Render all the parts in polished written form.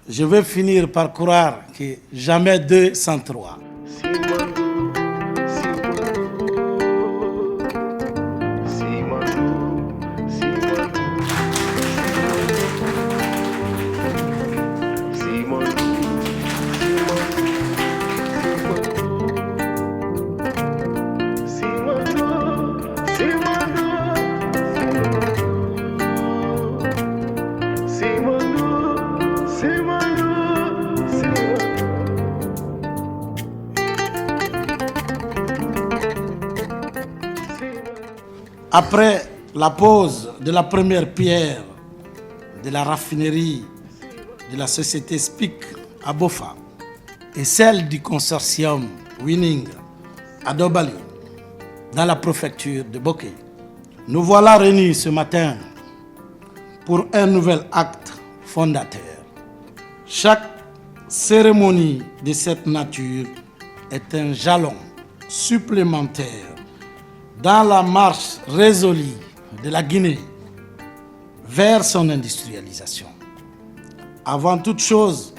je vais finir par croire que jamais deux sans trois. Après la pose de la première pierre de la raffinerie de la société SPIC à Bofa et celle du consortium Winning à Dobali, dans la préfecture de Bokeh, nous voilà réunis ce matin pour un nouvel acte fondateur. Chaque cérémonie de cette nature est un jalon supplémentaire dans la marche résolue de la Guinée vers son industrialisation. Avant toute chose,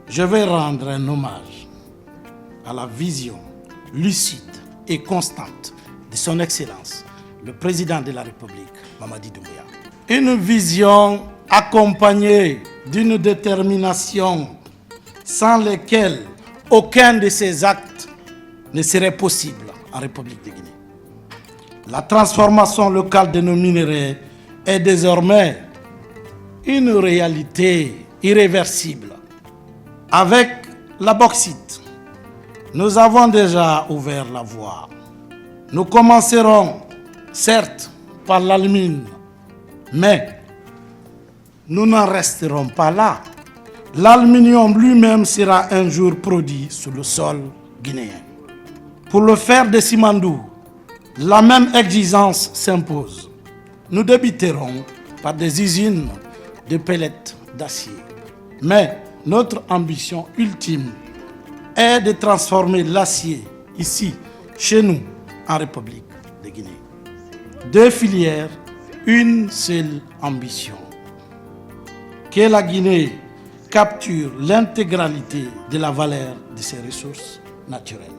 je vais rendre un hommage à la vision lucide et constante de son Excellence, le Président de la République, Mamadi Doumbouya. Une vision accompagnée d'une détermination sans laquelle aucun de ses actes ne serait possible en République de Guinée. La transformation locale de nos minerais est désormais une réalité irréversible. Avec la bauxite, nous avons déjà ouvert la voie. Nous commencerons, certes, par l'alumine, mais nous n'en resterons pas là. L'aluminium lui-même sera un jour produit sur le sol guinéen. Pour le fer de Simandou, la même exigence s'impose. Nous débuterons par des usines de pellets d'acier. Mais notre ambition ultime est de transformer l'acier ici, chez nous, en République de Guinée. Deux filières, une seule ambition. Que la Guinée capture l'intégralité de la valeur de ses ressources naturelles.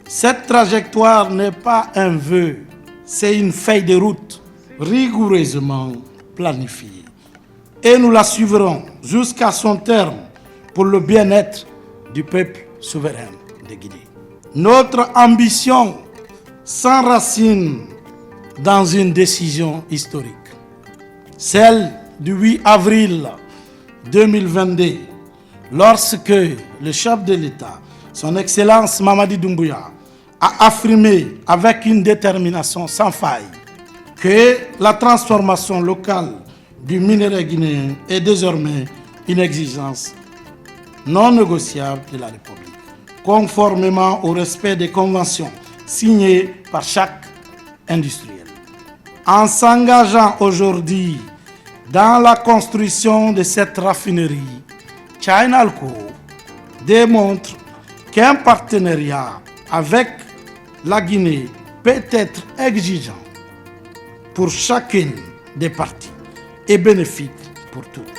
Cette trajectoire n'est pas un vœu, c'est une feuille de route rigoureusement planifiée. Et nous la suivrons jusqu'à son terme pour le bien-être du peuple souverain de Guinée. Notre ambition s'enracine dans une décision historique, celle du 8 avril 2022, lorsque le chef de l'État, son Excellence Mamadi Doumbouya, a affirmé avec une détermination sans faille que la transformation locale du minerai guinéen est désormais une exigence non négociable de la République, conformément au respect des conventions signées par chaque industriel. En s'engageant aujourd'hui dans la construction de cette raffinerie, Chinalco démontre qu'un partenariat avec la Guinée peut être exigeant pour chacune des parties et bénéfique pour toutes.